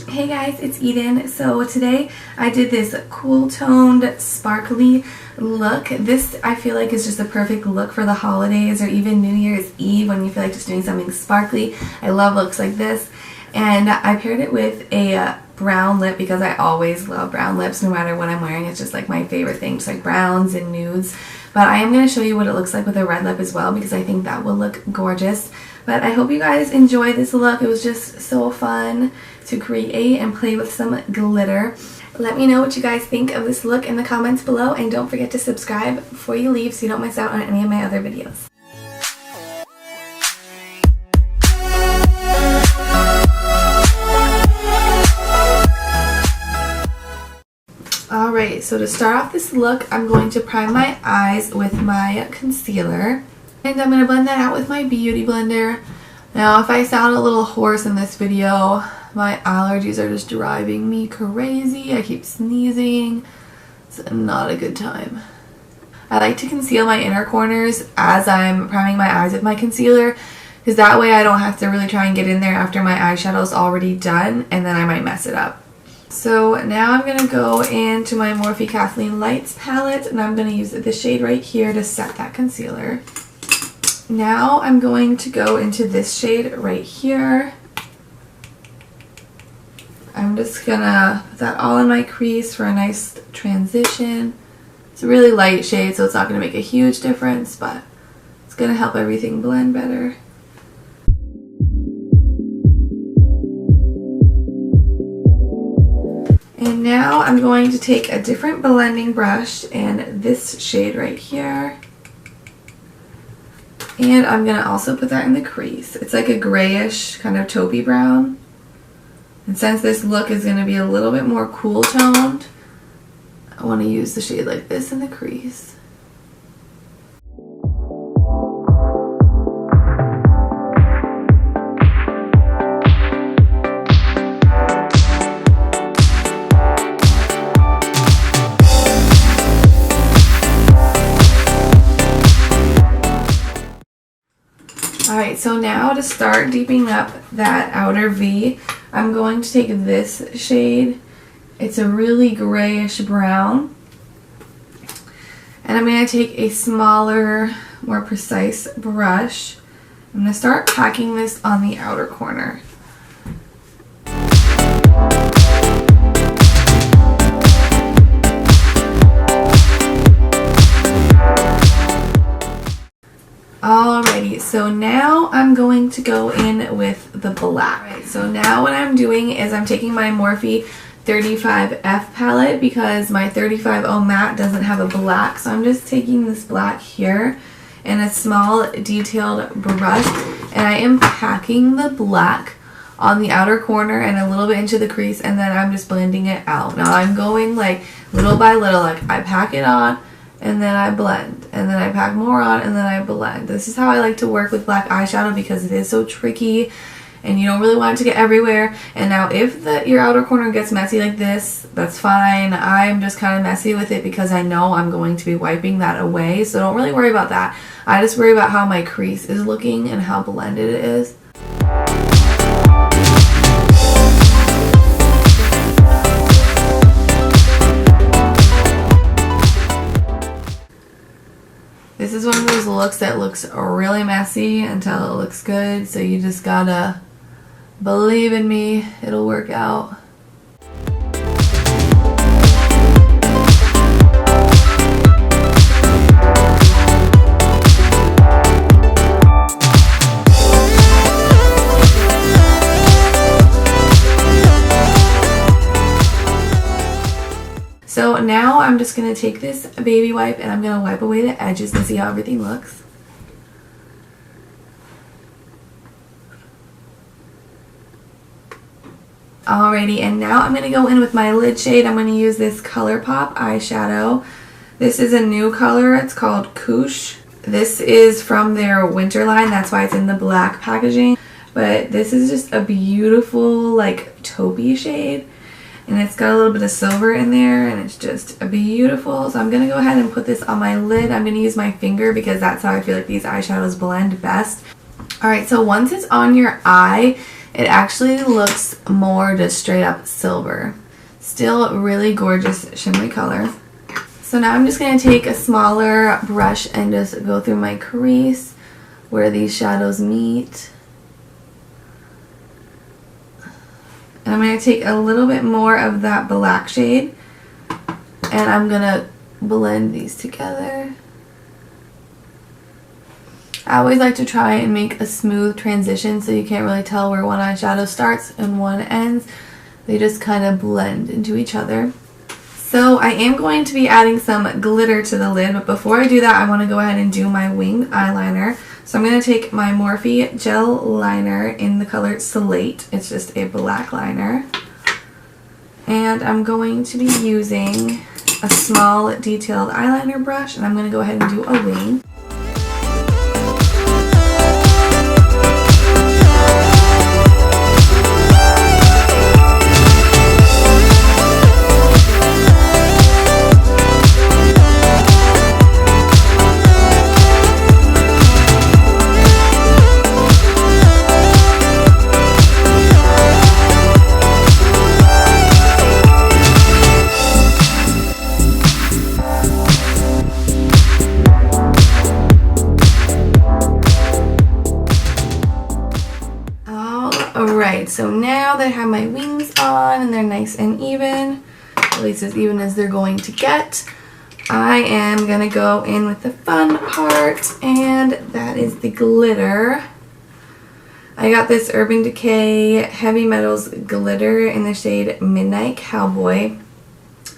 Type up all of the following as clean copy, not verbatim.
Hey guys, it's Eden. So today I did this cool toned sparkly look. This I feel like is just a perfect look for the holidays or even New Year's Eve when you feel like just doing something sparkly. I love looks like this. And I paired it with a brown lip because I always love brown lips no matter what I'm wearing. It's just like my favorite thing, just like browns and nudes. But I am going to show you what it looks like with a red lip as well because I think that will look gorgeous. But I hope you guys enjoyed this look. It was just so fun to create and play with some glitter. Let me know what you guys think of this look in the comments below, and don't forget to subscribe before you leave so you don't miss out on any of my other videos. Alright, so to start off this look, I'm going to prime my eyes with my concealer. And I'm going to blend that out with my beauty blender. Now, if I sound a little hoarse in this video, my allergies are just driving me crazy. I keep sneezing. It's not a good time. I like to conceal my inner corners as I'm priming my eyes with my concealer, because that way I don't have to really try and get in there after my eyeshadow is already done, and then I might mess it up. So now I'm going to go into my Morphe Kathleen Lights palette, and I'm going to use this shade right here to set that concealer. Now I'm going to go into this shade right here. I'm just gonna put that all in my crease for a nice transition. It's a really light shade, so it's not gonna make a huge difference, but it's gonna help everything blend better. And now I'm going to take a different blending brush and this shade right here. And I'm going to also put that in the crease. It's like a grayish kind of taupey brown. And since this look is going to be a little bit more cool toned, I want to use the shade like this in the crease. Alright, so now to start deepening up that outer V, I'm going to take this shade. It's a really grayish brown. And I'm going to take a smaller, more precise brush. I'm going to start packing this on the outer corner. Alrighty, so now I'm going to go in with the black. So now what I'm doing is I'm taking my Morphe 35F palette because my 35O matte doesn't have a black. So I'm just taking this black here in a small detailed brush, and I am packing the black on the outer corner and a little bit into the crease, and then I'm just blending it out. Now I'm going like little by little, like I pack it on, and then I blend, and then I pack more on, and then I blend. This is how I like to work with black eyeshadow because it is so tricky and you don't really want it to get everywhere. And now if your outer corner gets messy like this, that's fine. I'm just kind of messy with it because I know I'm going to be wiping that away, so don't really worry about that. I just worry about how my crease is looking and how blended it is. This is one of those looks that looks really messy until it looks good, so you just gotta believe in me, it'll work out. So now I'm just going to take this baby wipe and I'm going to wipe away the edges and see how everything looks. Alrighty, and now I'm going to go in with my lid shade. I'm going to use this Colourpop eyeshadow. This is a new color. It's called Couche. This is from their winter line. That's why it's in the black packaging. But this is just a beautiful, like, taupey shade. And it's got a little bit of silver in there, and it's just beautiful. So I'm going to go ahead and put this on my lid. I'm going to use my finger because that's how I feel like these eyeshadows blend best. Alright, so once it's on your eye, it actually looks more just straight up silver. Still really gorgeous shimmery color. So now I'm just going to take a smaller brush and just go through my crease where these shadows meet. And I'm going to take a little bit more of that black shade and I'm going to blend these together. I always like to try and make a smooth transition so you can't really tell where one eyeshadow starts and one ends. They just kind of blend into each other. So I am going to be adding some glitter to the lid, but before I do that, I want to go ahead and do my winged eyeliner. So I'm going to take my Morphe Gel liner in the color Slate. It's just a black liner. And I'm going to be using a small detailed eyeliner brush, and I'm going to go ahead and do a wing. Alright, so now that I have my wings on and they're nice and even, at least as even as they're going to get, I am going to go in with the fun part, and that is the glitter. I got this Urban Decay Heavy Metals glitter in the shade Midnight Cowboy,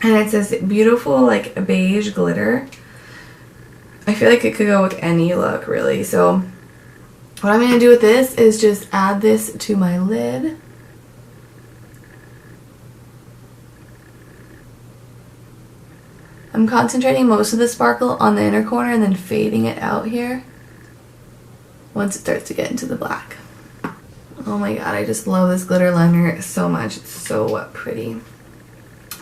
and it's this beautiful like beige glitter. I feel like it could go with any look really, so what I'm going to do with this is just add this to my lid. I'm concentrating most of the sparkle on the inner corner and then fading it out here once it starts to get into the black. Oh my god, I just love this glitter liner so much. It's so pretty.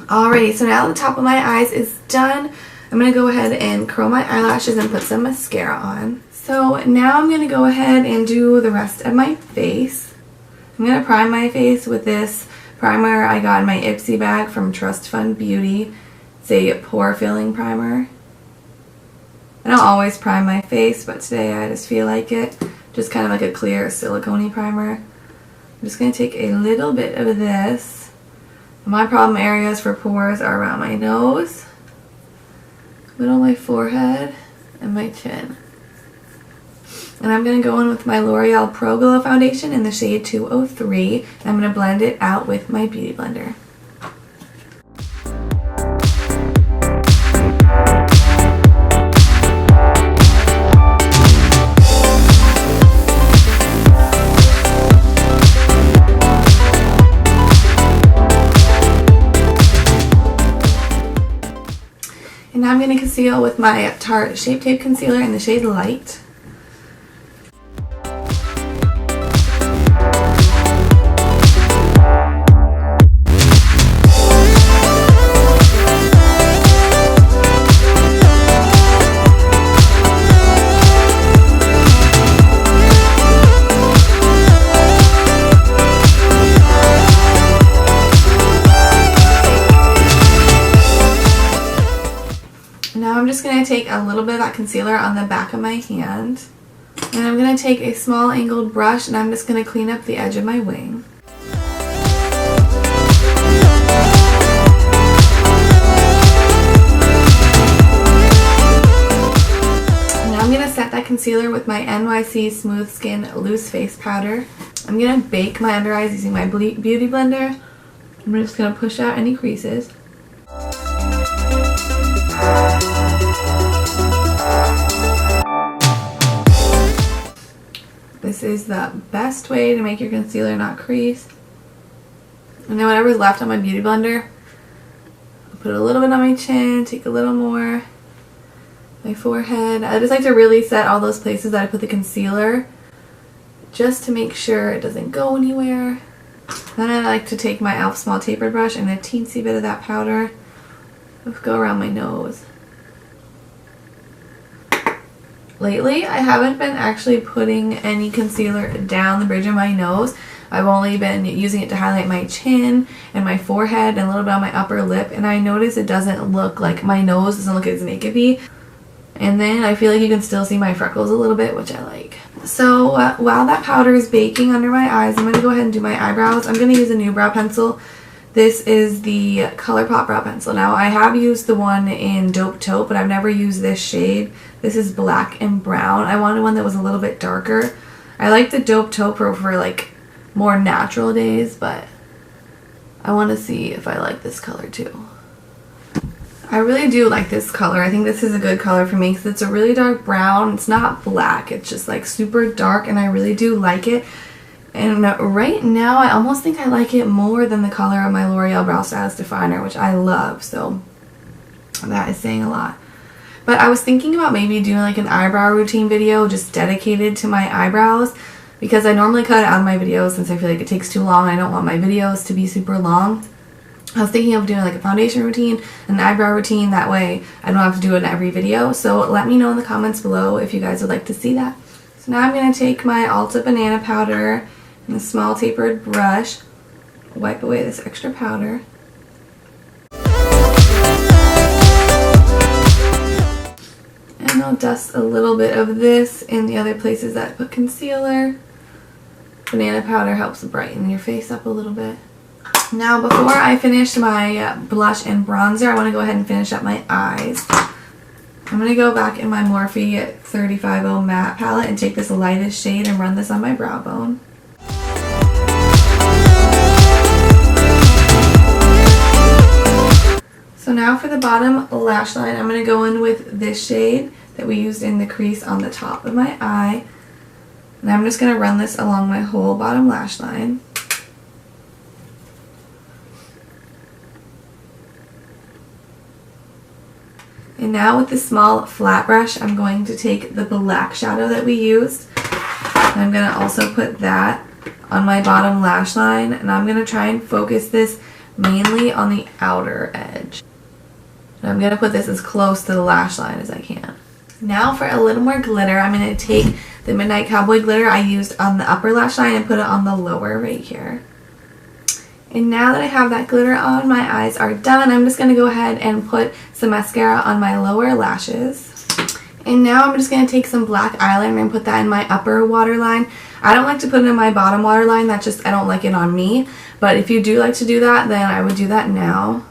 Alrighty, so now the top of my eyes is done. I'm going to go ahead and curl my eyelashes and put some mascara on. So now I'm going to go ahead and do the rest of my face. I'm going to prime my face with this primer I got in my Ipsy bag from Trust Fund Beauty. It's a pore filling primer. I don't always prime my face, but today I just feel like it. Just kind of like a clear silicone primer. I'm just going to take a little bit of this. My problem areas for pores are around my nose, middle of my forehead, and my chin. And I'm going to go in with my L'Oreal Pro Glow foundation in the shade 203. And I'm going to blend it out with my Beauty Blender. And now I'm going to conceal with my Tarte Shape Tape Concealer in the shade Light. Now I'm just going to take a little bit of that concealer on the back of my hand, and I'm going to take a small angled brush and I'm just going to clean up the edge of my wing. Now I'm going to set that concealer with my NYC Smooth Skin Loose Face Powder. I'm going to bake my under eyes using my Beauty Blender. I'm just going to push out any creases. This is the best way to make your concealer not crease. And then whatever's left on my Beauty Blender, I'll put a little bit on my chin, take a little more, my forehead. I just like to really set all those places that I put the concealer just to make sure it doesn't go anywhere. Then I like to take my e.l.f. small tapered brush and a teensy bit of that powder, go around my nose. Lately, I haven't been actually putting any concealer down the bridge of my nose. I've only been using it to highlight my chin and my forehead and a little bit on my upper lip, and I notice it doesn't look like, my nose doesn't look as makeup-y. And then I feel like you can still see my freckles a little bit, which I like. So while that powder is baking under my eyes, I'm going to go ahead and do my eyebrows. I'm going to use a new brow pencil. This is the Colourpop brow pencil. Now, I have used the one in Dope Taupe, but I've never used this shade. This is black and brown. I wanted one that was a little bit darker. I like the Dope Taupe for like more natural days, but I want to see if I like this color too. I really do like this color. I think this is a good color for me because it's a really dark brown. It's not black. It's just like super dark, and I really do like it. And right now, I almost think I like it more than the color of my L'Oreal Brow Stylist Definer, which I love. So that is saying a lot. But I was thinking about maybe doing like an eyebrow routine video just dedicated to my eyebrows, because I normally cut it out of my videos since I feel like it takes too long. I don't want my videos to be super long. I was thinking of doing like a foundation routine, an eyebrow routine, that way I don't have to do it in every video. So let me know in the comments below if you guys would like to see that. So now I'm going to take my Ulta banana powder and a small tapered brush, wipe away this extra powder. And I'll dust a little bit of this in the other places that I put concealer. Banana powder helps brighten your face up a little bit. Now, before I finish my blush and bronzer, I want to go ahead and finish up my eyes. I'm going to go back in my Morphe 350 matte palette and take this lightest shade and run this on my brow bone. So now for the bottom lash line, I'm going to go in with this shade that we used in the crease on the top of my eye. And I'm just going to run this along my whole bottom lash line. And now with this small flat brush, I'm going to take the black shadow that we used. And I'm going to also put that on my bottom lash line. And I'm going to try and focus this mainly on the outer edge. And I'm going to put this as close to the lash line as I can. Now for a little more glitter, I'm going to take the Midnight Cowboy glitter I used on the upper lash line and put it on the lower right here. And now that I have that glitter on, my eyes are done. I'm just going to go ahead and put some mascara on my lower lashes. And now I'm just going to take some black eyeliner and put that in my upper waterline. I don't like to put it in my bottom waterline. That's just, I don't like it on me. But if you do like to do that, then I would do that now.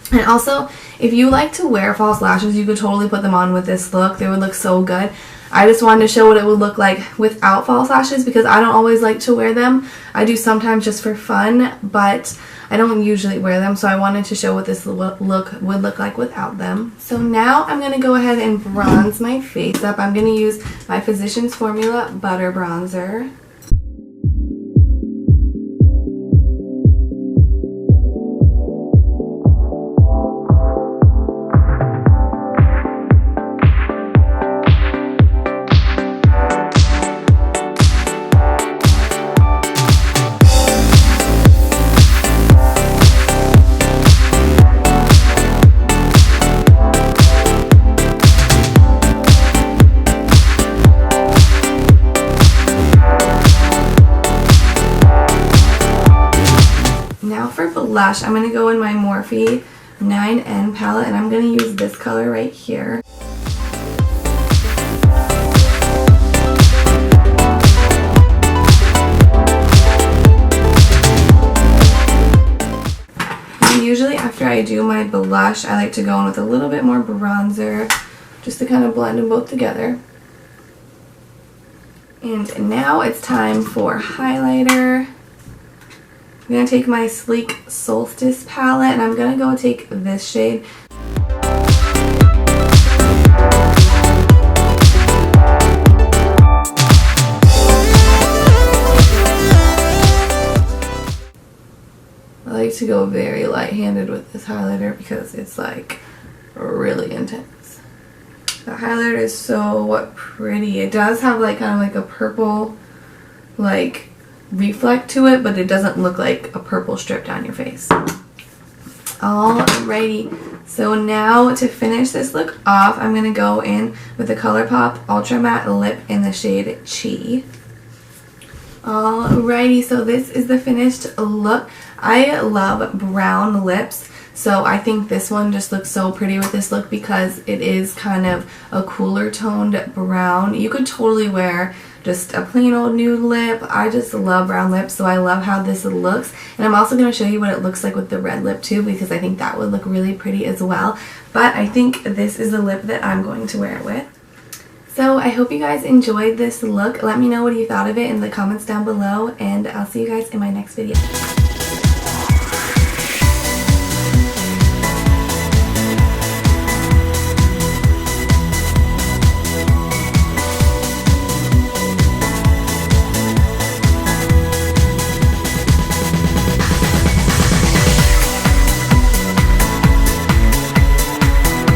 And also, if you like to wear false lashes, you could totally put them on with this look. They would look so good. I just wanted to show what it would look like without false lashes because I don't always like to wear them. I do sometimes just for fun, but I don't usually wear them. So I wanted to show what this look would look like without them. So now I'm going to go ahead and bronze my face up. I'm going to use my Physicians Formula Butter Bronzer. For blush, I'm going to go in my Morphe 9N palette, and I'm going to use this color right here. And usually after I do my blush, I like to go in with a little bit more bronzer just to kind of blend them both together. And now it's time for highlighter. I'm going to take my Sleek Solstice palette and I'm going to go take this shade. I like to go very light-handed with this highlighter because it's like really intense. The highlighter is so pretty. It does have like kind of like a purple like reflect to it, but it doesn't look like a purple strip down your face. Alrighty, So now to finish this look off, I'm going to go in with the Colourpop Ultra Matte Lip in the shade Chi. Alrighty, so this is the finished look. I love brown lips, so I think this one just looks so pretty with this look because it is kind of a cooler toned brown. You could totally wear just a plain old nude lip. I just love brown lips, so I love how this looks. And I'm also going to show you what it looks like with the red lip too, because I think that would look really pretty as well. But I think this is the lip that I'm going to wear it with. So I hope you guys enjoyed this look. Let me know what you thought of it in the comments down below, and I'll see you guys in my next video.